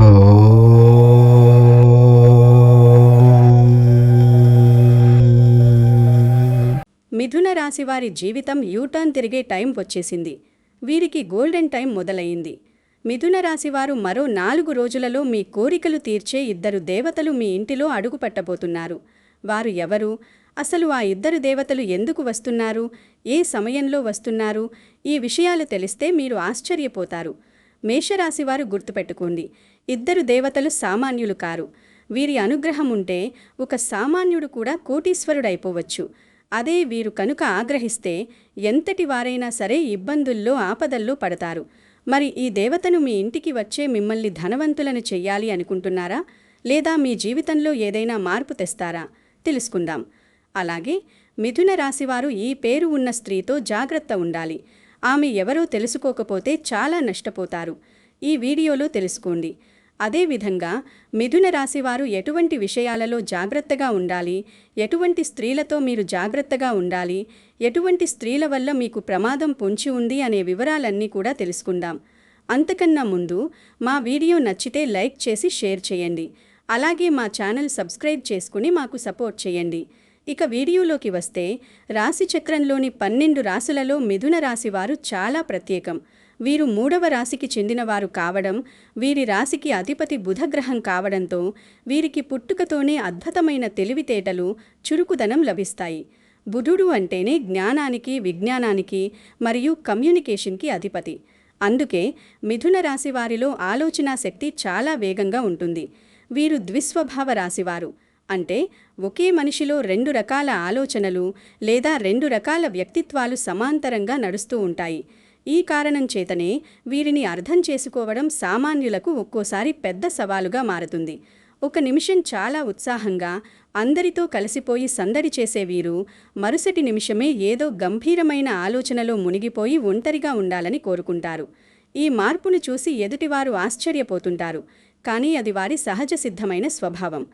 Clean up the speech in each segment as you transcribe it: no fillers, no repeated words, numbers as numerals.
మిథున రాశి వారి జీవితం యూటర్న్ తిరిగే టైం వచ్చేసింది. వీరికి గోల్డెన్ టైం మొదలయ్యింది. మిథున రాశివారు మరో 4 రోజులలో మీ కోరికలు తీర్చే 2 దేవతలు మీ ఇంటిలో అడుగుపెట్టబోతున్నారు. వారు ఎవరు? అసలు ఆ 2 దేవతలు ఎందుకు వస్తున్నారు? ఏ సమయంలో వస్తున్నారు? ఈ విషయాలు తెలిస్తే మీరు ఆశ్చర్యపోతారు. మేషరాశివారు గుర్తుపెట్టుకోండి, 2 దేవతలు సామాన్యులు కారు. వీరి అనుగ్రహం ఉంటే ఒక సామాన్యుడు కూడా కోటీశ్వరుడైపోవచ్చు. అదే వీరు కనుక ఆగ్రహిస్తే ఎంతటి వారైనా సరే ఇబ్బందుల్లో ఆపదల్లో పడతారు. మరి ఈ దేవతను మీ ఇంటికి వచ్చే మిమ్మల్ని ధనవంతులను చెయ్యాలి అనుకుంటున్నారా? లేదా మీ జీవితంలో ఏదైనా మార్పు తెస్తారా? తెలుసుకుందాం. అలాగే మిథున రాశివారు ఈ పేరు ఉన్న స్త్రీతో జాగ్రత్త ఉండాలి. ఆమె ఎవరో తెలుసుకోకపోతే చాలా నష్టపోతారు. ఈ వీడియోలో తెలుసుకోండి. అదేవిధంగా మిథున రాశివారు ఎటువంటి విషయాలలో జాగ్రత్తగా ఉండాలి, ఎటువంటి స్త్రీలతో మీరు జాగ్రత్తగా ఉండాలి, ఎటువంటి స్త్రీల వల్ల మీకు ప్రమాదం పొంచి ఉంది అనే వివరాలన్నీ కూడా తెలుసుకుందాం. అంతకన్నా ముందు మా వీడియో నచ్చితే లైక్ చేసి షేర్ చేయండి. అలాగే మా ఛానల్ సబ్స్క్రైబ్ చేసుకుని మాకు సపోర్ట్ చేయండి. ఇక వీడియోలోకి వస్తే, రాశి చక్రంలోని 12 రాశులలో మిథున రాశివారు చాలా ప్రత్యేకం. వీరు 3వ రాశికి చెందినవారు కావడం, వీరి రాశికి అధిపతి బుధగ్రహం కావడంతో వీరికి పుట్టుకతోనే అద్భుతమైన తెలివితేటలు, చురుకుదనం లభిస్తాయి. బుధుడు అంటేనే జ్ఞానానికి, విజ్ఞానానికి మరియు కమ్యూనికేషన్కి అధిపతి. అందుకే మిథున రాశి వారిలో ఆలోచనా శక్తి చాలా వేగంగా ఉంటుంది. వీరు ద్విస్వభావ రాశివారు. అంటే ఒకే మనిషిలో 2 రకాల ఆలోచనలు లేదా 2 రకాల వ్యక్తిత్వాలు సమాంతరంగా నడుస్తూ ఉంటాయి. ఈ కారణం చేతనే వీరిని అర్థం చేసుకోవడం సామాన్యులకు ఒక్కోసారి పెద్ద సవాలుగా మారుతుంది. ఒక నిమిషం చాలా ఉత్సాహంగా అందరితో కలిసిపోయి సందడి చేసే వీరు మరుసటి నిమిషమే ఏదో గంభీరమైన ఆలోచనలో మునిగిపోయి ఒంటరిగా ఉండాలని కోరుకుంటారు. ఈ మార్పును చూసి ఎదుటివారు ఆశ్చర్యపోతుంటారు. కానీ అది వారి సహజ సిద్ధమైన స్వభావం.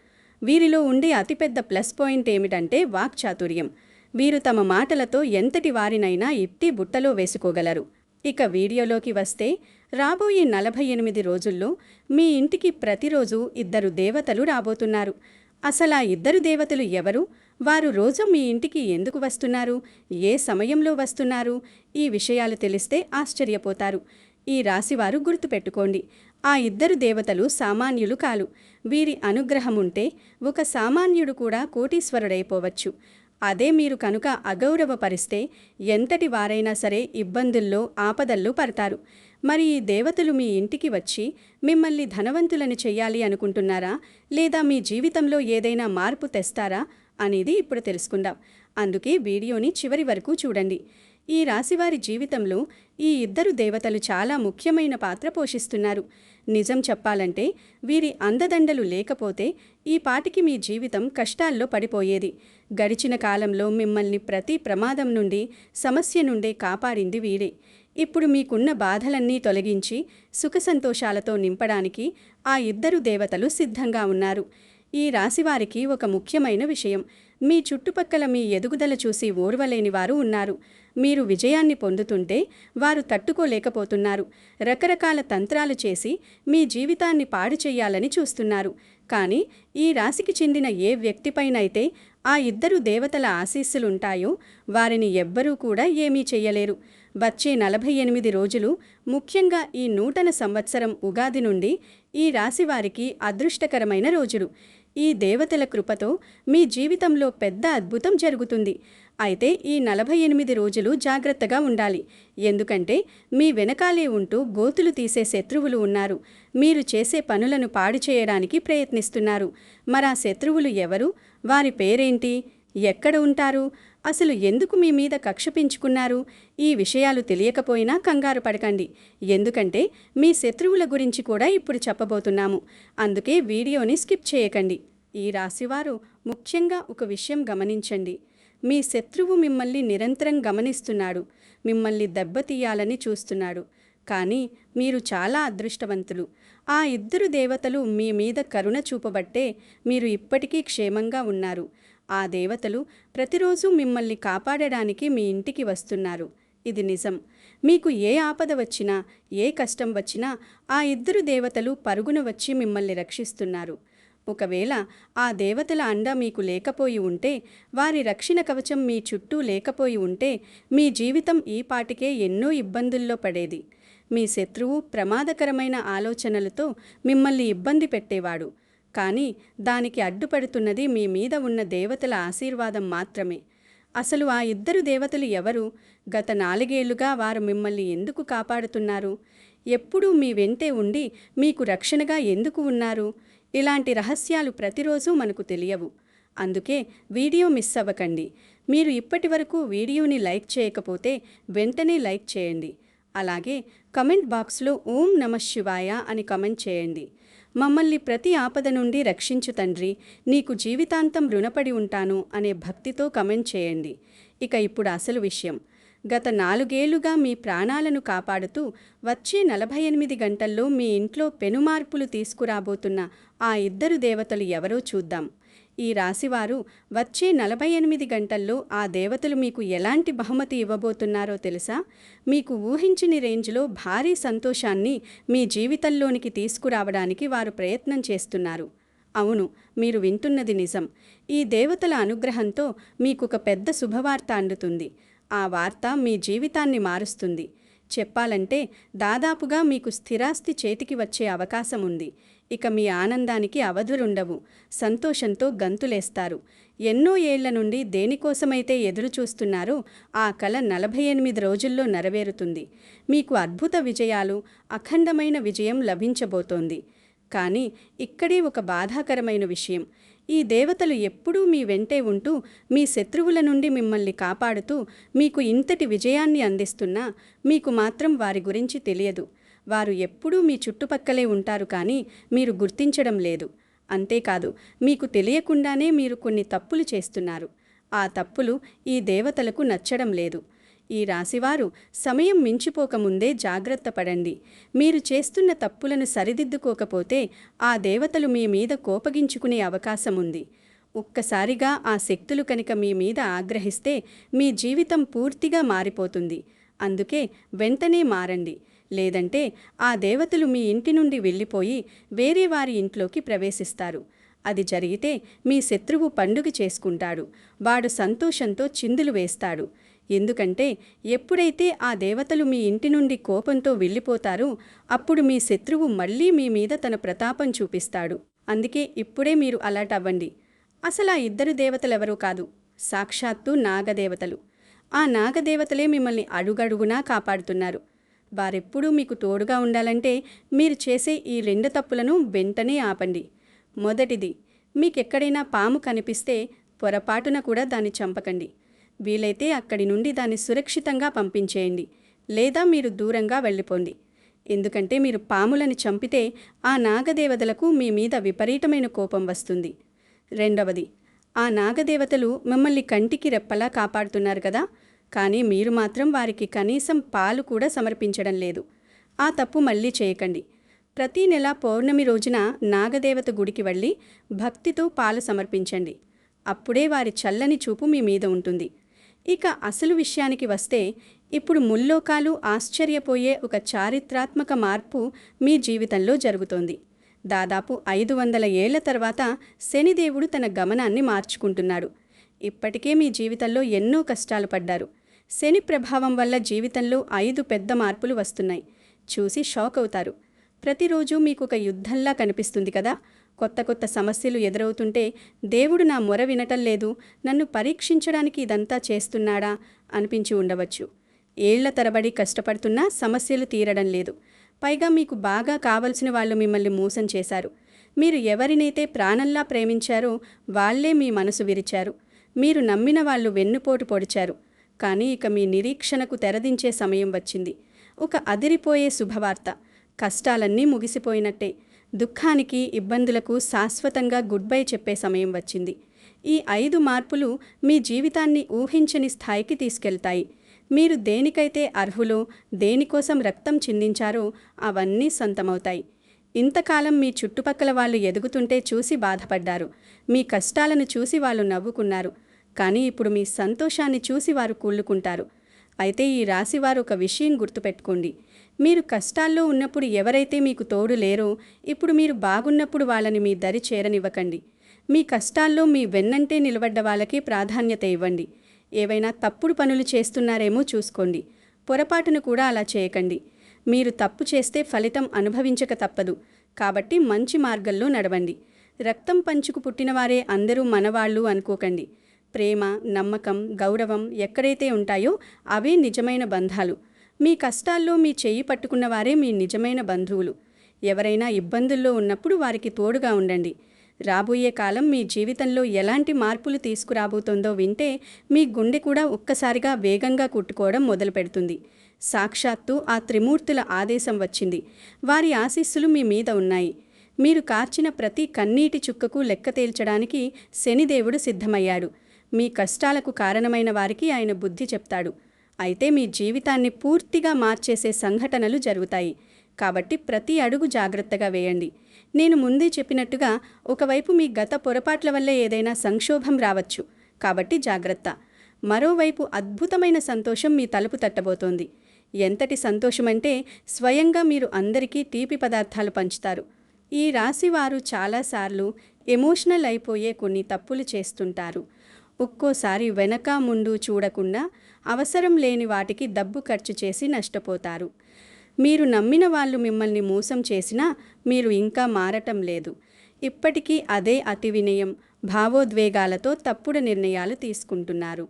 వీరిలో ఉండే అతిపెద్ద ప్లస్ పాయింట్ ఏమిటంటే వాక్చాతుర్యం. వీరు తమ మాటలతో ఎంతటి వారినైనా ఇట్టి బుట్టలో వేసుకోగలరు. ఇక వీడియోలోకి వస్తే, రాబోయే 48 రోజుల్లో మీ ఇంటికి ప్రతిరోజు 2 దేవతలు రాబోతున్నారు. అసలా 2 దేవతలు ఎవరు? వారు రోజు మీ ఇంటికి ఎందుకు వస్తున్నారు? ఏ సమయంలో వస్తున్నారు? ఈ విషయాలు తెలిస్తే ఆశ్చర్యపోతారు. ఈ రాశివారు గుర్తుపెట్టుకోండి, ఆ 2 దేవతలు సామాన్యులు కాలు. వీరి అనుగ్రహముంటే ఒక సామాన్యుడు కూడా కోటీశ్వరుడైపోవచ్చు. అదే మీరు కనుక అగౌరవపరిస్తే ఎంతటి వారైనా సరే ఇబ్బందుల్లో, ఆపదల్లో పడతారు. మరి ఈ దేవతలు మీ ఇంటికి వచ్చి మిమ్మల్ని ధనవంతులను చెయ్యాలి అనుకుంటున్నారా? లేదా మీ జీవితంలో ఏదైనా మార్పు తెస్తారా అనేది ఇప్పుడు తెలుసుకుందాం. అందుకే వీడియోని చివరి వరకు చూడండి. ఈ రాశివారి జీవితంలో ఈ 2 దేవతలు చాలా ముఖ్యమైన పాత్ర పోషిస్తున్నారు. నిజం చెప్పాలంటే వీరి అందదండలు లేకపోతే ఈ పాటికి మీ జీవితం కష్టాల్లో పడిపోయేది. గడిచిన కాలంలో మిమ్మల్ని ప్రతి ప్రమాదం నుండి, సమస్య నుండి కాపాడింది వీరే. ఇప్పుడు మీకున్న బాధలన్నీ తొలగించి సుఖ సంతోషాలతో నింపడానికి ఆ 2 దేవతలు సిద్ధంగా ఉన్నారు. ఈ రాశివారికి ఒక ముఖ్యమైన విషయం, మీ చుట్టుపక్కల మీ ఎదుగుదల చూసి ఓర్వలేని వారు ఉన్నారు. మీరు విజయాన్ని పొందుతుంటే వారు తట్టుకోలేకపోతున్నారు. రకరకాల తంత్రాలు చేసి మీ జీవితాన్ని పాడు చేయాలని చూస్తున్నారు. కానీ ఈ రాశికి చెందిన ఏ వ్యక్తిపైనైతే ఆ 2 దేవతల ఆశీస్సులుంటాయో వారిని ఎవ్వరూ కూడా ఏమీ చెయ్యలేరు. వచ్చే 48 రోజులు, ముఖ్యంగా ఈ నూతన సంవత్సరం ఉగాది నుండి ఈ రాశివారికి అదృష్టకరమైన రోజులు. ఈ దేవతల కృపతో మీ జీవితంలో పెద్ద అద్భుతం జరుగుతుంది. అయితే ఈ 48 రోజులు జాగ్రత్తగా ఉండాలి. ఎందుకంటే మీ వెనకాలే ఉంటూ గోతులు తీసే శత్రువులు ఉన్నారు. మీరు చేసే పనులను పాడు చేయడానికి ప్రయత్నిస్తున్నారు. మరా శత్రువులు ఎవరు? వారి పేరేంటి? ఎక్కడ ఉంటారు? అసలు ఎందుకు మీ మీద కక్ష పెంచుకున్నారు? ఈ విషయాలు తెలియకపోయినా కంగారు పడకండి. ఎందుకంటే మీ శత్రువుల గురించి కూడా ఇప్పుడు చెప్పబోతున్నాము. అందుకే వీడియోని స్కిప్ చేయకండి. ఈ రాశివారు ముఖ్యంగా ఒక విషయం గమనించండి. మీ శత్రువు మిమ్మల్ని నిరంతరం గమనిస్తున్నాడు. మిమ్మల్ని దెబ్బతీయాలని చూస్తున్నాడు. కానీ మీరు చాలా అదృష్టవంతులు. ఆ 2 దేవతలు మీ మీద కరుణ చూపబట్టే మీరు ఇప్పటికీ క్షేమంగా ఉన్నారు. ఆ దేవతలు ప్రతిరోజు మిమ్మల్ని కాపాడడానికి మీ ఇంటికి వస్తున్నారు. ఇది నిజం. మీకు ఏ ఆపద వచ్చినా, ఏ కష్టం వచ్చినా ఆ ఇద్దరు దేవతలు పరుగున వచ్చి మిమ్మల్ని రక్షిస్తున్నారు. ఒకవేళ ఆ దేవతల అండ మీకు లేకపోయి ఉంటే, వారి రక్షణ కవచం మీ చుట్టూ లేకపోయి ఉంటే, మీ జీవితం ఈ పాటికే ఎన్నో ఇబ్బందుల్లో పడేది. మీ శత్రువు ప్రమాదకరమైన ఆలోచనలతో మిమ్మల్ని ఇబ్బంది పెట్టేవాడు. కానీ దానికి అడ్డుపడుతున్నది మీ మీద ఉన్న దేవతల ఆశీర్వాదం మాత్రమే. అసలు ఆ ఇద్దరు దేవతలు ఎవరు? గత 4 ఏళ్లుగా వారు మిమ్మల్ని ఎందుకు కాపాడుతున్నారు? ఎప్పుడూ మీ వెంటే ఉండి మీకు రక్షణగా ఎందుకు ఉన్నారు? ఇలాంటి రహస్యాలు ప్రతిరోజు మనకు తెలియవు. అందుకే వీడియో మిస్ అవ్వకండి. మీరు ఇప్పటివరకు వీడియోని లైక్ చేయకపోతే వెంటనే లైక్ చేయండి. అలాగే కమెంట్ బాక్స్లో ఓం నమః శివాయ అని కమెంట్ చేయండి. మమ్మల్ని ప్రతి ఆపద నుండి రక్షించు తండ్రి, నీకు జీవితాంతం రుణపడి ఉంటాను అనే భక్తితో కమెంట్ చేయండి. ఇక ఇప్పుడు అసలు విషయం. గత 4 ఏళ్లుగా మీ ప్రాణాలను కాపాడుతూ వచ్చే 48 గంటల్లో మీ ఇంట్లో పెనుమార్పులు తీసుకురాబోతున్న ఆ ఇద్దరు దేవతలు ఎవరో చూద్దాం. ఈ రాశివారు వచ్చే 48 గంటల్లో ఆ దేవతలు మీకు ఎలాంటి బహుమతి ఇవ్వబోతున్నారో తెలుసా? మీకు ఊహించని రేంజ్లో భారీ సంతోషాన్ని మీ జీవితంలోనికి తీసుకురావడానికి వారు ప్రయత్నం చేస్తున్నారు. అవును, మీరు వింటున్నది నిజం. ఈ దేవతల అనుగ్రహంతో మీకొక పెద్ద శుభవార్త అందుతుంది. ఆ వార్త మీ జీవితాన్ని మారుస్తుంది. చెప్పాలంటే దాదాపుగా మీకు స్థిరాస్తి చేతికి వచ్చే అవకాశం ఉంది. ఇక మీ ఆనందానికి అవధులుండవు. సంతోషంతో గంతులేస్తారు. ఎన్నో ఏళ్ల నుండి దేనికోసమైతే ఎదురు చూస్తున్నారో ఆ కల 48 రోజుల్లో నెరవేరుతుంది. మీకు అద్భుత విజయాలు, అఖండమైన విజయం లభించబోతోంది. కానీ ఇక్కడే ఒక బాధాకరమైన విషయం. ఈ దేవతలు ఎప్పుడూ మీ వెంటే ఉంటూ మీ శత్రువుల నుండి మిమ్మల్ని కాపాడుతూ మీకు ఇంతటి విజయాన్ని అందిస్తున్నా మీకు మాత్రం వారి గురించి తెలియదు. వారు ఎప్పుడూ మీ చుట్టుపక్కలే ఉంటారు, కానీ మీరు గుర్తించడం లేదు. అంతేకాదు, మీకు తెలియకుండానే మీరు కొన్ని తప్పులు చేస్తున్నారు. ఆ తప్పులు ఈ దేవతలకు నచ్చడం లేదు. ఈ రాశివారు సమయం మించిపోకముందే జాగ్రత్త పడండి. మీరు చేస్తున్న తప్పులను సరిదిద్దుకోకపోతే ఆ దేవతలు మీ మీద కోపగించుకునే అవకాశం ఉంది. ఒక్కసారిగా ఆ శక్తులు కనుక మీ మీద ఆగ్రహిస్తే మీ జీవితం పూర్తిగా మారిపోతుంది. అందుకే వెంటనే మారండి. లేదంటే ఆ దేవతలు మీ ఇంటి నుండి వెళ్ళిపోయి వేరే వారి ఇంట్లోకి ప్రవేశిస్తారు. అది జరిగితే మీ శత్రువు పండుగ చేసుకుంటాడు. వాడు సంతోషంతో చిందులు వేస్తాడు. ఎందుకంటే ఎప్పుడైతే ఆ దేవతలు మీ ఇంటి నుండి కోపంతో వెళ్ళిపోతారో అప్పుడు మీ శత్రువు మళ్ళీ మీ మీద తన ప్రతాపం చూపిస్తాడు. అందుకే ఇప్పుడే మీరు అలర్ట్ అవ్వండి. అసలు ఆ ఇద్దరు దేవతలెవరో కాదు, సాక్షాత్తు నాగదేవతలు. ఆ నాగదేవతలే మిమ్మల్ని అడుగడుగునా కాపాడుతున్నారు. వారెప్పుడూ మీకు తోడుగా ఉండాలంటే మీరు చేసే ఈ 2 తప్పులను వెంటనే ఆపండి. మొదటిది, మీకెక్కడైనా పాము కనిపిస్తే పొరపాటున కూడా దాన్ని చంపకండి. వీలైతే అక్కడి నుండి దాన్ని సురక్షితంగా పంపించేయండి. లేదా మీరు దూరంగా వెళ్ళిపోండి. ఎందుకంటే మీరు పాములను చంపితే ఆ నాగదేవతలకు మీ మీద విపరీతమైన కోపం వస్తుంది. రెండవది, ఆ నాగదేవతలు మిమ్మల్ని కంటికి రెప్పలా కాపాడుతున్నారు కదా, కానీ మీరు మాత్రం వారికి కనీసం పాలు కూడా సమర్పించడం లేదు. ఆ తప్పు మళ్ళీ చేయకండి. ప్రతి నెల పౌర్ణమి రోజున నాగదేవత గుడికి వెళ్ళి భక్తితో పాలు సమర్పించండి. అప్పుడే వారి చల్లని చూపు మీ మీద ఉంటుంది. ఇక అసలు విషయానికి వస్తే, ఇప్పుడు ముల్లోకాలు ఆశ్చర్యపోయే ఒక చారిత్రాత్మక మార్పు మీ జీవితంలో జరుగుతోంది. దాదాపు 500 ఏళ్ల తర్వాత శనిదేవుడు తన గమనాన్ని మార్చుకుంటున్నాడు. ఇప్పటికే మీ జీవితంలో ఎన్నో కష్టాలు పడ్డారు. శని ప్రభావం వల్ల జీవితంలో 5 పెద్ద మార్పులు వస్తున్నాయి. చూసి షాక్ అవుతారు. ప్రతిరోజు మీకు ఒక యుద్ధంలా కనిపిస్తుంది కదా. కొత్త కొత్త సమస్యలు ఎదురవుతుంటే దేవుడు నా మొర వినటం లేదు, నన్ను పరీక్షించడానికి ఇదంతా చేస్తున్నాడా అనిపించి ఉండవచ్చు. ఏళ్ల తరబడి కష్టపడుతున్నా సమస్యలు తీరడం లేదు. పైగా మీకు బాగా కావలసిన వాళ్ళు మిమ్మల్ని మోసం చేశారు. మీరు ఎవరినైతే ప్రాణంలా ప్రేమించారో వాళ్లే మీ మనసు విరిచారు. మీరు నమ్మిన వాళ్ళు వెన్నుపోటు పొడిచారు. కానీ ఇక మీ నిరీక్షణకు తెరదించే సమయం వచ్చింది. ఒక అదిరిపోయే శుభవార్త. కష్టాలన్నీ ముగిసిపోయినట్టే. దుఃఖానికి, ఇబ్బందులకు శాశ్వతంగా గుడ్ బై చెప్పే సమయం వచ్చింది. ఈ 5 మార్పులు మీ జీవితాన్ని ఊహించని స్థాయికి తీసుకెళ్తాయి. మీరు దేనికైతే అర్హులో, దేనికోసం రక్తం చిందించారో అవన్నీ సొంతమవుతాయి. ఇంతకాలం మీ చుట్టుపక్కల వాళ్ళు ఎదుగుతుంటే చూసి బాధపడ్డారు. మీ కష్టాలను చూసి వాళ్ళు నవ్వుకున్నారు. కానీ ఇప్పుడు మీ సంతోషాన్ని చూసి వారు కుళ్ళుకుంటారు. అయితే ఈ రాశివారు ఒక విషయం గుర్తుపెట్టుకోండి. మీరు కష్టాల్లో ఉన్నప్పుడు ఎవరైతే మీకు తోడు లేరో, ఇప్పుడు మీరు బాగున్నప్పుడు వాళ్ళని మీ దరి చేరనివ్వకండి. మీ కష్టాల్లో మీ వెన్నంటే నిలబడ్డ వాళ్ళకి ప్రాధాన్యత ఇవ్వండి. ఏవైనా తప్పుడు పనులు చేస్తున్నారేమో చూసుకోండి. పొరపాటును కూడా అలా చేయకండి. మీరు తప్పు చేస్తే ఫలితం అనుభవించక తప్పదు. కాబట్టి మంచి మార్గంలో నడవండి. రక్తం పంచుకు పుట్టినవారే అందరూ మనవాళ్ళు అనుకోకండి. ప్రేమ, నమ్మకం, గౌరవం ఎక్కడైతే ఉంటాయో అవే నిజమైన బంధాలు. మీ కష్టాల్లో మీ చెయ్యి పట్టుకున్నవారే మీ నిజమైన బంధువులు. ఎవరైనా ఇబ్బందుల్లో ఉన్నప్పుడు వారికి తోడుగా ఉండండి. రాబోయే కాలం మీ జీవితంలో ఎలాంటి మార్పులు తీసుకురాబోతోందో వింటే మీ గుండె కూడా ఒక్కసారిగా వేగంగా కొట్టుకోవడం మొదలుపెడుతుంది. సాక్షాత్తు ఆ త్రిమూర్తుల ఆదేశం వచ్చింది. వారి ఆశీస్సులు మీ మీద ఉన్నాయి. మీరు కార్చిన ప్రతి కన్నీటి చుక్కకు లెక్క తేల్చడానికి శనిదేవుడు సిద్ధమయ్యాడు. మీ కష్టాలకు కారణమైన వారికి ఆయన బుద్ధి చెప్తాడు. అయితే మీ జీవితాన్ని పూర్తిగా మార్చేసే సంఘటనలు జరుగుతాయి. కాబట్టి ప్రతి అడుగు జాగ్రత్తగా వేయండి. నేను ముందే చెప్పినట్టుగా ఒకవైపు మీ గత పొరపాట్ల వల్ల ఏదైనా సంక్షోభం రావచ్చు. కాబట్టి జాగ్రత్త. మరోవైపు అద్భుతమైన సంతోషం మీ తలుపు తట్టబోతోంది. ఎంతటి సంతోషమంటే స్వయంగా మీరు అందరికీ తీపి పదార్థాలు పంచుతారు. ఈ రాశివారు చాలాసార్లు ఎమోషనల్ అయిపోయే కొన్ని తప్పులు చేస్తుంటారు. ఒక్కోసారి వెనక ముందు చూడకుండా అవసరం లేని వాటికి డబ్బు ఖర్చు చేసి నష్టపోతారు. మీరు నమ్మిన వాళ్ళు మిమ్మల్ని మోసం చేసినా మీరు ఇంకా మారటం లేదు. ఇప్పటికీ అదే అతి వినయం, భావోద్వేగాలతో తప్పుడు నిర్ణయాలు తీసుకుంటున్నారు.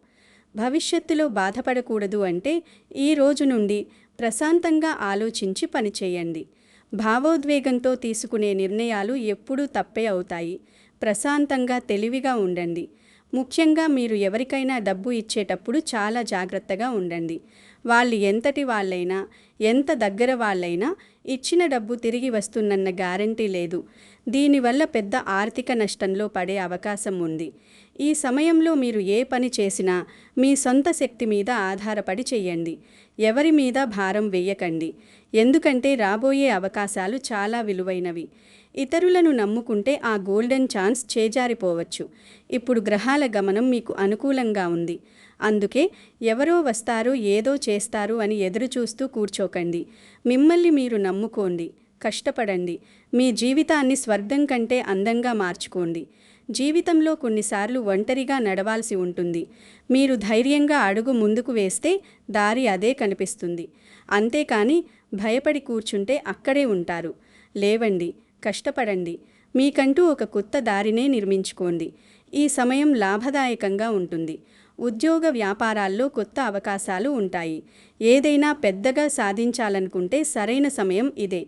భవిష్యత్తులో బాధపడకూడదు అంటే ఈ రోజు నుండి ప్రశాంతంగా ఆలోచించి పనిచేయండి. భావోద్వేగంతో తీసుకునే నిర్ణయాలు ఎప్పుడూ తప్పే అవుతాయి. ప్రశాంతంగా తెలివిగా ఉండండి. ముఖ్యంగా మీరు ఎవరికైనా డబ్బు ఇచ్చేటప్పుడు చాలా జాగ్రత్తగా ఉండండి. వాళ్ళు ఎంతటి వాళ్ళైనా, ఎంత దగ్గర వాళ్ళైనా ఇచ్చిన డబ్బు తిరిగి వస్తుందన్న గ్యారంటీ లేదు. దీనివల్ల పెద్ద ఆర్థిక నష్టంలో పడే అవకాశం ఉంది. ఈ సమయంలో మీరు ఏ పని చేసినా మీ సొంత శక్తి మీద ఆధారపడి చెయ్యండి. ఎవరి మీద భారం వేయకండి. ఎందుకంటే రాబోయే అవకాశాలు చాలా విలువైనవి. ఇతరులను నమ్ముకుంటే ఆ గోల్డెన్ ఛాన్స్ చేజారిపోవచ్చు. ఇప్పుడు గ్రహాల గమనం మీకు అనుకూలంగా ఉంది. అందుకే ఎవరో వస్తారు, ఏదో చేస్తారు అని ఎదురు చూస్తూ కూర్చోకండి. మిమ్మల్ని మీరు నమ్ముకోండి, కష్టపడండి. మీ జీవితాన్ని స్వర్గం కంటే అందంగా మార్చుకోండి. జీవితంలో కొన్నిసార్లు ఒంటరిగా నడవాల్సి ఉంటుంది. మీరు ధైర్యంగా అడుగు ముందుకు వేస్తే దారి అదే కనిపిస్తుంది. అంతేకాని భయపడి కూర్చుంటే అక్కడే ఉంటారు. లేవండి, కష్టపడండి. మీకంటూ ఒక కొత్త దారినే నిర్మించుకోండి. ఈ సమయం లాభదాయకంగా ఉంటుంది. ఉద్యోగ వ్యాపారాల్లో కొత్త అవకాశాలు ఉంటాయి. ఏదైనా పెద్దగా సాధించాలనుకుంటే సరైన సమయం ఇదే.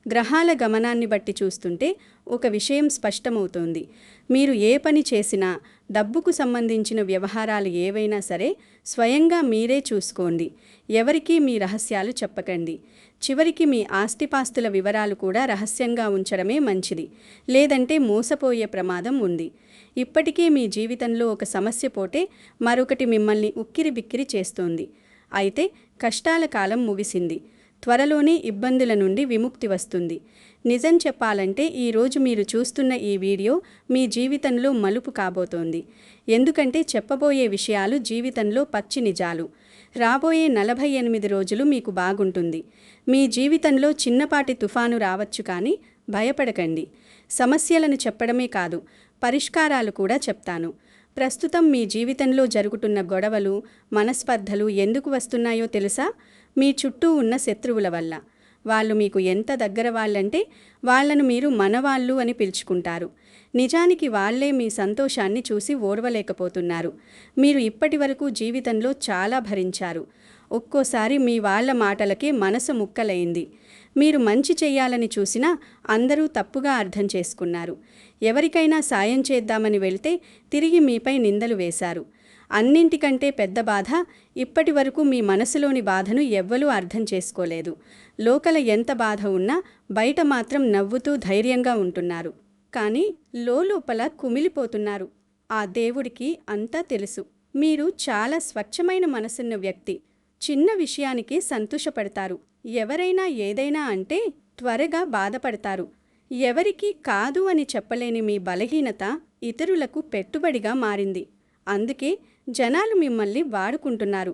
గ్రహాల గమనాన్ని బట్టి చూస్తుంటే ఒక విషయం స్పష్టమవుతోంది. మీరు ఏ పని చేసినా, డబ్బుకు సంబంధించిన వ్యవహారాలు ఏవైనా సరే స్వయంగా మీరే చూసుకోండి. ఎవరికీ మీ రహస్యాలు చెప్పకండి. చివరికి మీ ఆస్తిపాస్తుల వివరాలు కూడా రహస్యంగా ఉంచడమే మంచిది. లేదంటే మోసపోయే ప్రమాదం ఉంది. ఇప్పటికే మీ జీవితంలో ఒక సమస్య పోతే మరొకటి మిమ్మల్ని ఉక్కిరిబిక్కిరి చేస్తోంది. అయితే కష్టాల కాలం ముగిసింది. త్వరలోనే ఇబ్బందుల నుండి విముక్తి వస్తుంది. నిజం చెప్పాలంటే ఈరోజు మీరు చూస్తున్న ఈ వీడియో మీ జీవితంలో మలుపు కాబోతోంది. ఎందుకంటే చెప్పబోయే విషయాలు జీవితంలో పచ్చి నిజాలు. రాబోయే 48 రోజులు మీకు బాగుంటుంది. మీ జీవితంలో చిన్నపాటి తుఫాను రావచ్చు, కానీ భయపడకండి. సమస్యలను చెప్పడమే కాదు, పరిష్కారాలు కూడా చెప్తాను. ప్రస్తుతం మీ జీవితంలో జరుగుతున్న గొడవలు, మనస్పర్ధలు ఎందుకు వస్తున్నాయో తెలుసా? మీ చుట్టూ ఉన్న శత్రువుల వల్ల. వాళ్ళు మీకు ఎంత దగ్గర వాళ్ళంటే వాళ్లను మీరు మనవాళ్ళు అని పిలుచుకుంటారు. నిజానికి వాళ్లే మీ సంతోషాన్ని చూసి ఓర్వలేకపోతున్నారు. మీరు ఇప్పటి వరకు జీవితంలో చాలా భరించారు. ఒక్కోసారి మీ వాళ్ల మాటలకే మనసు ముక్కలైంది. మీరు మంచి చెయ్యాలని చూసినా అందరూ తప్పుగా అర్థం చేసుకున్నారు. ఎవరికైనా సాయం చేద్దామని వెళ్తే తిరిగి మీపై నిందలు వేశారు. అన్నింటికంటే పెద్ద బాధ, ఇప్పటి వరకు మీ మనసులోని బాధను ఎవ్వరూ అర్థం చేసుకోలేదు. లోకల ఎంత బాధ ఉన్నా బయట మాత్రం నవ్వుతూ ధైర్యంగా ఉంటున్నారు. కానీ లోపల కుమిలిపోతున్నారు. ఆ దేవుడికి అంతా తెలుసు. మీరు చాలా స్వచ్ఛమైన మనసున్న వ్యక్తి. చిన్న విషయానికి సంతోషపడతారు. ఎవరైనా ఏదైనా అంటే త్వరగా బాధపడతారు. ఎవరికీ కాదు అని చెప్పలేని మీ బలహీనత ఇతరులకు పెట్టుబడిగా మారింది. అందుకే జనాలు మిమ్మల్ని వాడుకుంటున్నారు.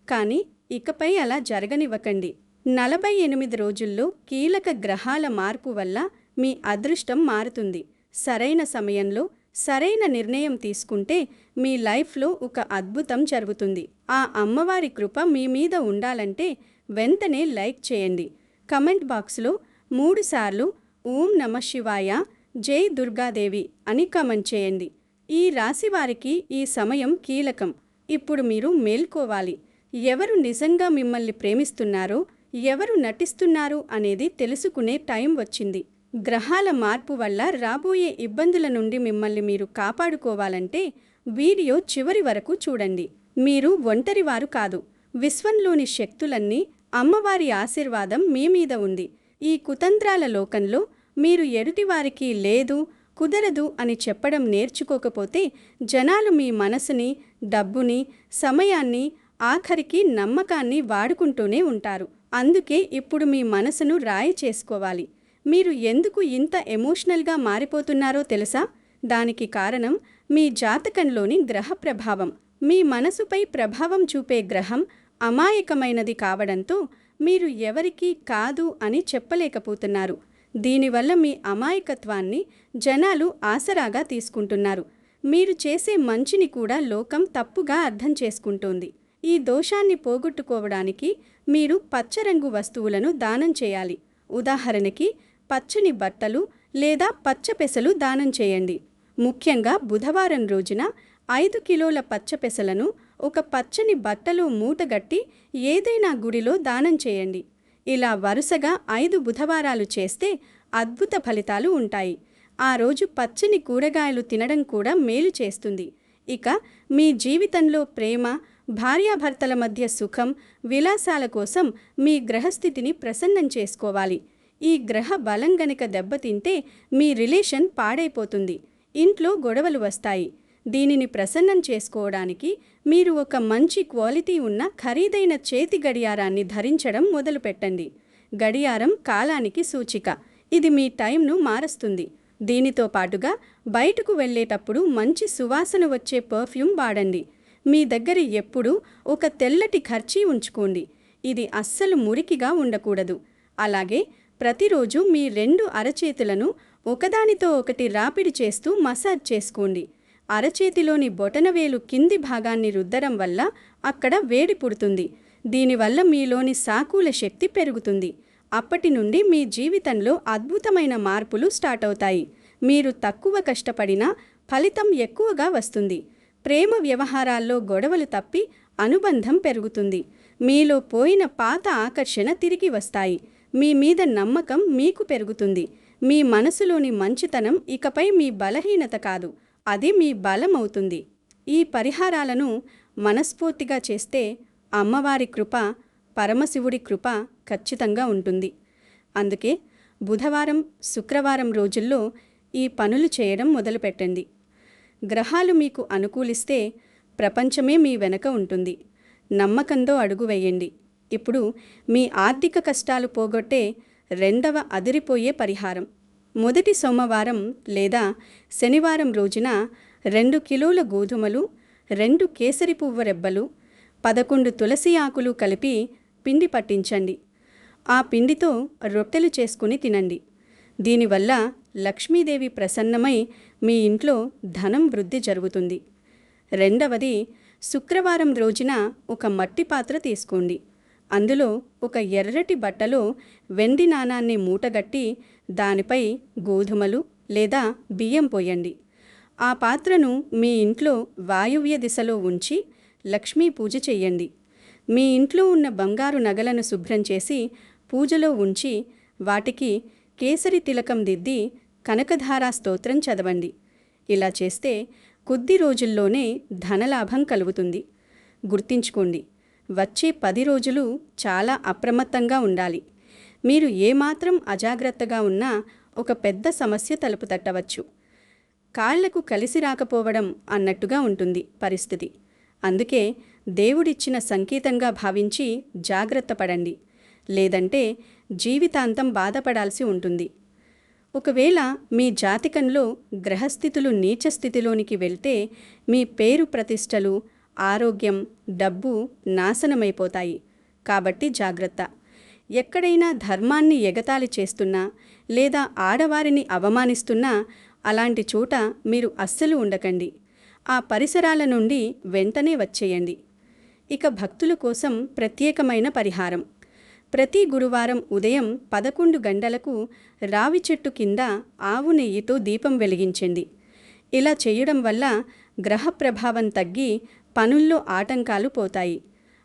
కానీ ఇకపై అలా జరగనివ్వకండి. 48 రోజుల్లో కీలక గ్రహాల మార్పు వల్ల మీ అదృష్టం మారుతుంది. సరైన సమయంలో సరైన నిర్ణయం తీసుకుంటే మీ లైఫ్లో ఒక అద్భుతం జరుగుతుంది. ఆ అమ్మవారి కృప మీ మీద ఉండాలంటే వెంటనే లైక్ చేయండి. కమెంట్ బాక్స్లో 3 సార్లు ఓం నమః శివాయ, జై దుర్గాదేవి అని కమెంట్ చేయండి. ఈ రాశివారికి ఈ సమయం కీలకం. ఇప్పుడు మీరు మేల్కోవాలి. ఎవరు నిజంగా మిమ్మల్ని ప్రేమిస్తున్నారో, ఎవరు నటిస్తున్నారు అనేది తెలుసుకునే టైం వచ్చింది. గ్రహాల మార్పు వల్ల రాబోయే ఇబ్బందుల నుండి మిమ్మల్ని మీరు కాపాడుకోవాలంటే వీడియో చివరి వరకు చూడండి. మీరు ఒంటరివారు కాదు. విశ్వంలోని శక్తులన్నీ, అమ్మవారి ఆశీర్వాదం మీ మీద ఉంది. ఈ కుతంత్రాల లోకంలో మీరు ఎదుటివారికి లేదు, కుదరదు అని చెప్పడం నేర్చుకోకపోతే జనాలు మీ మనసుని, డబ్బుని, సమయాన్ని, ఆఖరికి నమ్మకాన్ని వాడుకుంటూనే ఉంటారు. అందుకే ఇప్పుడు మీ మనసును రాయి చేసుకోవాలి. మీరు ఎందుకు ఇంత ఎమోషనల్గా మారిపోతున్నారో తెలుసా? దానికి కారణం మీ జాతకంలోని గ్రహ ప్రభావం. మీ మనసుపై ప్రభావం చూపే గ్రహం అమాయకమైనది కావడంతో మీరు ఎవరికీ కాదు అని చెప్పలేకపోతున్నారు. దీనివల్ల మీ అమాయకత్వాన్ని జనాలు ఆసరాగా తీసుకుంటున్నారు. మీరు చేసే మంచిని కూడా లోకం తప్పుగా అర్థం చేసుకుంటోంది. ఈ దోషాన్ని పోగొట్టుకోవడానికి మీరు పచ్చరంగు వస్తువులను దానం చేయాలి. ఉదాహరణకి పచ్చని బట్టలు లేదా పచ్చపెసలు దానం చేయండి. ముఖ్యంగా బుధవారం రోజున 5 కిలోల పచ్చపెసలను ఒక పచ్చని బట్టలో మూటగట్టి ఏదైనా గుడిలో దానం చేయండి. ఇలా వరుసగా 5 బుధవారాలు చేస్తే అద్భుత ఫలితాలు ఉంటాయి. ఆ రోజు పచ్చని కూరగాయలు తినడం కూడా మేలు చేస్తుంది. ఇక మీ జీవితంలో ప్రేమ, భార్యాభర్తల మధ్య సుఖం, విలాసాల కోసం మీ గ్రహస్థితిని ప్రసన్నం చేసుకోవాలి. ఈ గ్రహ బలం గనుక దెబ్బతింటే మీ రిలేషన్ పాడైపోతుంది. ఇంట్లో గొడవలు వస్తాయి. దీనిని ప్రసన్నం చేసుకోవడానికి మీరు ఒక మంచి క్వాలిటీ ఉన్న ఖరీదైన చేతి గడియారాన్ని ధరించడం మొదలుపెట్టండి. గడియారం కాలానికి సూచిక. ఇది మీ టైంను మారుస్తుంది. దీనితో పాటుగా బయటకు వెళ్ళేటప్పుడు మంచి సువాసన వచ్చే పర్ఫ్యూమ్ వాడండి. మీ దగ్గర ఎప్పుడూ ఒక తెల్లటి ఖర్చీ ఉంచుకోండి. ఇది అస్సలు మురికిగా ఉండకూడదు. అలాగే ప్రతిరోజు మీ 2 అరచేతులను ఒకదానితో ఒకటి రాపిడి చేస్తూ మసాజ్ చేసుకోండి. అరచేతిలోని బొటనవేలు కింది భాగాన్ని రుద్దడం వల్ల అక్కడ వేడి పుడుతుంది. దీనివల్ల మీలోని సాకుల శక్తి పెరుగుతుంది. అప్పటి నుండి మీ జీవితంలో అద్భుతమైన మార్పులు స్టార్ట్ అవుతాయి. మీరు తక్కువ కష్టపడినా ఫలితం ఎక్కువగా వస్తుంది. ప్రేమ వ్యవహారాల్లో గొడవలు తప్పి అనుబంధం పెరుగుతుంది. మీలో పోయిన పాత ఆకర్షణ తిరిగి వస్తాయి. మీ మీద నమ్మకం మీకు పెరుగుతుంది. మీ మనసులోని మంచితనం ఇకపై మీ బలహీనత కాదు, అది మీ బలం అవుతుంది. ఈ పరిహారాలను మనస్ఫూర్తిగా చేస్తే అమ్మవారి కృప, పరమశివుడి కృప ఖచ్చితంగా ఉంటుంది. అందుకే బుధవారం, శుక్రవారం రోజుల్లో ఈ పనులు చేయడం మొదలుపెట్టండి. గ్రహాలు మీకు అనుకూలిస్తే ప్రపంచమే మీ వెనక ఉంటుంది. నమ్మకంతో అడుగు వేయండి. ఇప్పుడు మీ ఆర్థిక కష్టాలు పోగొట్టే రెండవ అదిరిపోయే పరిహారం. మొదటి సోమవారం లేదా శనివారం రోజున 2 కిలోల గోధుమలు, 2 కేసరి పువ్వు రెబ్బలు, 11 తులసి ఆకులు కలిపి పిండి పట్టించండి. ఆ పిండితో రొట్టెలు చేసుకుని తినండి. దీనివల్ల లక్ష్మీదేవి ప్రసన్నమై మీ ఇంట్లో ధనం వృద్ధి జరుగుతుంది. రెండవది, శుక్రవారం రోజున ఒక మట్టి పాత్ర తీసుకోండి. అందులో ఒక ఎర్రటి బట్టలో వెండి నాణాన్ని మూటగట్టి దానిపై గోధుమలు లేదా బియ్యం పోయండి. ఆ పాత్రను మీ ఇంట్లో వాయువ్య దిశలో ఉంచి లక్ష్మీ పూజ చెయ్యండి. మీ ఇంట్లో ఉన్న బంగారు నగలను శుభ్రం చేసి పూజలో ఉంచి వాటికి కేసరి తిలకం దిద్ది కనకధారా స్తోత్రం చదవండి. ఇలా చేస్తే కొద్ది రోజుల్లోనే ధనలాభం కలుగుతుంది. గుర్తించుకోండి, వచ్చే 10 రోజులు చాలా అప్రమత్తంగా ఉండాలి. మీరు ఏమాత్రం అజాగ్రత్తగా ఉన్నా ఒక పెద్ద సమస్య తలుపు తట్టవచ్చు. కాళ్లకు కలిసి రాకపోవడం అన్నట్టుగా ఉంటుంది పరిస్థితి. అందుకే దేవుడిచ్చిన సంకేతంగా భావించి జాగ్రత్త పడండి. లేదంటే జీవితాంతం బాధపడాల్సి ఉంటుంది. ఒకవేళ మీ జాతకంలో గ్రహస్థితులు నీచస్థితిలోనికి వెళ్తే మీ పేరు ప్రతిష్టలు, ఆరోగ్యం, డబ్బు నాశనమైపోతాయి. కాబట్టి జాగ్రత్త. ఎక్కడైనా ధర్మాన్ని ఎగతాళి చేస్తున్నా లేదా ఆడవారిని అవమానిస్తున్నా అలాంటి చోట మీరు అస్సలు ఉండకండి. ఆ పరిసరాల నుండి వెంటనే వచ్చేయండి. ఇక భక్తుల కోసం ప్రత్యేకమైన పరిహారం. ప్రతి గురువారం ఉదయం 11 గంటలకు రావి చెట్టు కింద ఆవు నెయ్యితో దీపం వెలిగించండి. ఇలా చేయడం వల్ల గ్రహ ప్రభావం తగ్గి పనుల్లో ఆటంకాలు పోతాయి.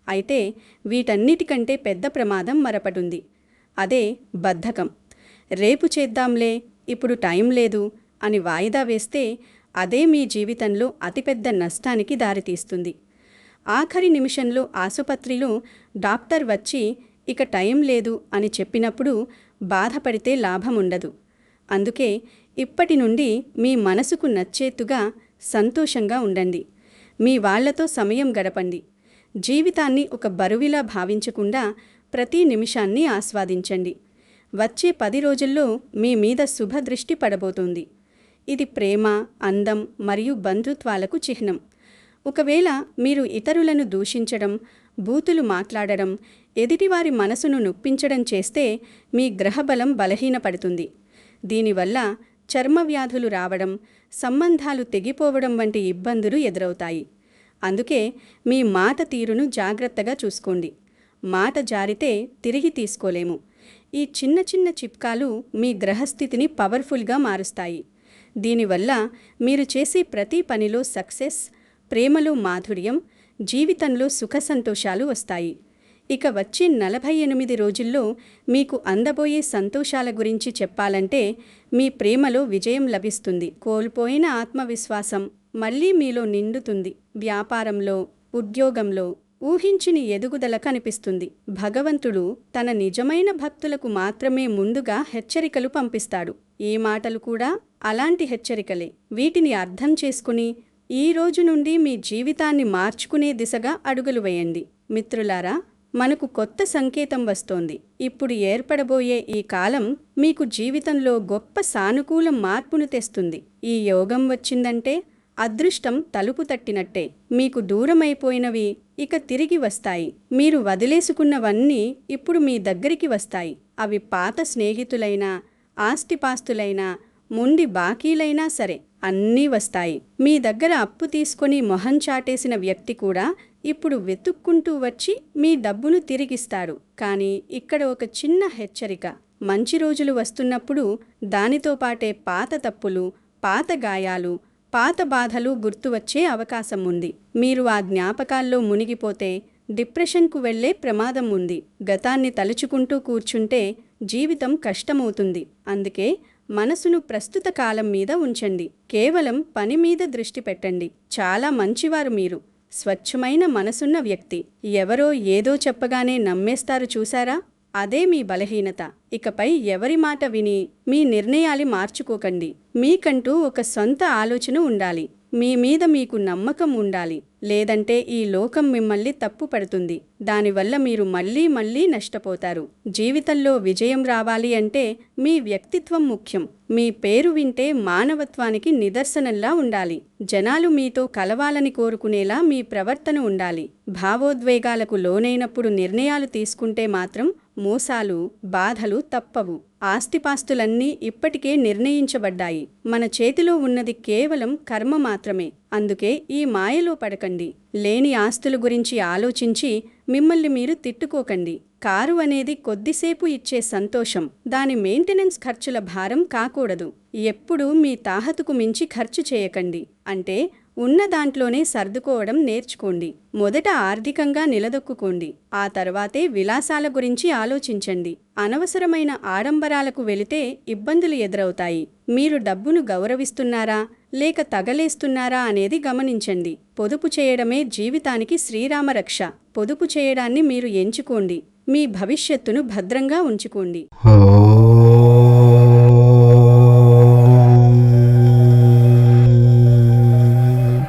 అయితే వీటన్నిటికంటే పెద్ద ప్రమాదం మరపటుంది. అదే బద్ధకం. రేపు చేద్దాంలే, ఇప్పుడు టైం లేదు అని వాయిదా వేస్తే అదే మీ జీవితంలో అతిపెద్ద నష్టానికి దారితీస్తుంది. ఆఖరి నిమిషంలో ఆసుపత్రిలో డాక్టర్ వచ్చి ఇక టైం లేదు అని చెప్పినప్పుడు బాధపడితే లాభముండదు. అందుకే ఇప్పటి నుండి మీ మనసుకు నచ్చేట్టుగా సంతోషంగా ఉండండి. మీ వాళ్లతో సమయం గడపండి. జీవితాన్ని ఒక బరువిలా భావించకుండా ప్రతి నిమిషాన్ని ఆస్వాదించండి. వచ్చే 10 రోజుల్లో మీ మీద శుభదృష్టి పడబోతోంది. ఇది ప్రేమ, అందం మరియు బంధుత్వాలకు చిహ్నం. ఒకవేళ మీరు ఇతరులను దూషించడం, బూతులు మాట్లాడడం, ఎదుటివారి మనసును నొప్పించడం చేస్తే మీ గ్రహబలం బలహీనపడుతుంది. దీనివల్ల చర్మవ్యాధులు రావడం, సంబంధాలు తెగిపోవడం వంటి ఇబ్బందులు ఎదురవుతాయి. అందుకే మీ మాట తీరును జాగ్రత్తగా చూసుకోండి. మాట జారితే తిరిగి తీసుకోలేము. ఈ చిన్న చిన్న చిట్కాలు మీ గ్రహస్థితిని పవర్ఫుల్గా మారుస్తాయి. దీనివల్ల మీరు చేసే ప్రతి పనిలో సక్సెస్, ప్రేమలో మాధుర్యం, జీవితంలో సుఖ సంతోషాలు వస్తాయి. ఇక వచ్చే 48 రోజుల్లో మీకు అందబోయే సంతోషాల గురించి చెప్పాలంటే మీ ప్రేమలో విజయం లభిస్తుంది. కోల్పోయిన ఆత్మవిశ్వాసం మళ్ళీ మీలో నిండుతుంది. వ్యాపారంలో, ఉద్యోగంలో ఊహించని ఎదుగుదల కనిపిస్తుంది. భగవంతుడు తన నిజమైన భక్తులకు మాత్రమే ముందుగా హెచ్చరికలు పంపిస్తాడు. ఈ మాటలు కూడా అలాంటి హెచ్చరికలే. వీటిని అర్థం చేసుకుని ఈ రోజు నుండి మీ జీవితాన్ని మార్చుకునే దిశగా అడుగులు వేయండి. మిత్రులారా, మనకు కొత్త సంకేతం వస్తోంది. ఇప్పుడు ఏర్పడబోయే ఈ కాలం మీకు జీవితంలో గొప్ప సానుకూల మార్పును తెస్తుంది. ఈ యోగం వచ్చిందంటే అదృష్టం తలుపు తట్టినట్టే. మీకు దూరమైపోయినవి ఇక తిరిగి వస్తాయి. మీరు వదిలేసుకున్నవన్నీ ఇప్పుడు మీ దగ్గరికి వస్తాయి. అవి పాత స్నేహితులైనా, ఆస్తిపాస్తులైనా, మొండి బాకీలైనా సరే అన్నీ వస్తాయి. మీ దగ్గర అప్పు తీసుకొని మొహం చాటేసిన వ్యక్తి కూడా ఇప్పుడు వెతుక్కుంటూ వచ్చి మీ డబ్బును తిరిగిస్తారు. కానీ ఇక్కడ ఒక చిన్న హెచ్చరిక. మంచి రోజులు వస్తున్నప్పుడు దానితో పాటే పాత తప్పులు, పాత గాయాలు, పాత బాధలు గుర్తువచ్చే అవకాశం ఉంది. మీరు ఆ జ్ఞాపకాల్లో మునిగిపోతే డిప్రెషన్కు వెళ్లే ప్రమాదం ఉంది. గతాన్ని తలుచుకుంటూ కూర్చుంటే జీవితం కష్టమవుతుంది. అందుకే మనసును ప్రస్తుత కాలం మీద ఉంచండి. కేవలం పని మీద దృష్టి పెట్టండి. చాలా మంచివారు మీరు. స్వచ్ఛమైన మనసున్న వ్యక్తి. ఎవరో ఏదో చెప్పగానే నమ్మేస్తారు చూసారా? అదే మీ బలహీనత. ఇకపై ఎవరి మాట విని మీ నిర్ణయాలు మార్చుకోకండి. మీకంటూ ఒక సొంత ఆలోచన ఉండాలి. మీ మీద మీకు నమ్మకం ఉండాలి. లేదంటే ఈ లోకం మిమ్మల్ని తప్పు పడుతుంది. దానివల్ల మీరు మళ్ళీ నష్టపోతారు. జీవితంలో విజయం రావాలి అంటే మీ వ్యక్తిత్వం ముఖ్యం. మీ పేరు వింటే మానవత్వానికి నిదర్శనంలా ఉండాలి. జనాలు మీతో కలవాలని కోరుకునేలా మీ ప్రవర్తన ఉండాలి. భావోద్వేగాలకు లోనైనప్పుడు నిర్ణయాలు తీసుకుంటే మాత్రం మోసాలు, బాధలు తప్పవు. ఆస్తిపాస్తులన్నీ ఇప్పటికే నిర్ణయించబడ్డాయి. మన చేతిలో ఉన్నది కేవలం కర్మ మాత్రమే. అందుకే ఈ మాయలో పడకండి. లేని ఆస్తుల గురించి ఆలోచించి మిమ్మల్ని మీరు తిట్టుకోకండి. కారు అనేది కొద్దిసేపు ఇచ్చే సంతోషం. దాని మెయింటెనెన్స్ ఖర్చుల భారం కాకూడదు. ఎప్పుడూ మీ తాహతుకు మించి ఖర్చు చేయకండి. అంటే ఉన్న దాంట్లోనే సర్దుకోవడం నేర్చుకోండి. మొదట ఆర్థికంగా నిలదొక్కుకోండి. ఆ తర్వాతే విలాసాల గురించి ఆలోచించండి. అనవసరమైన ఆడంబరాలకు వెళితే ఇబ్బందులు ఎదురవుతాయి. మీరు డబ్బును గౌరవిస్తున్నారా లేక తగలేస్తున్నారా అనేది గమనించండి. పొదుపు చేయడమే జీవితానికి శ్రీరామరక్ష. పొదుపు చేయడాన్ని మీరు ఎంచుకోండి. మీ భవిష్యత్తును భద్రంగా ఉంచుకోండి.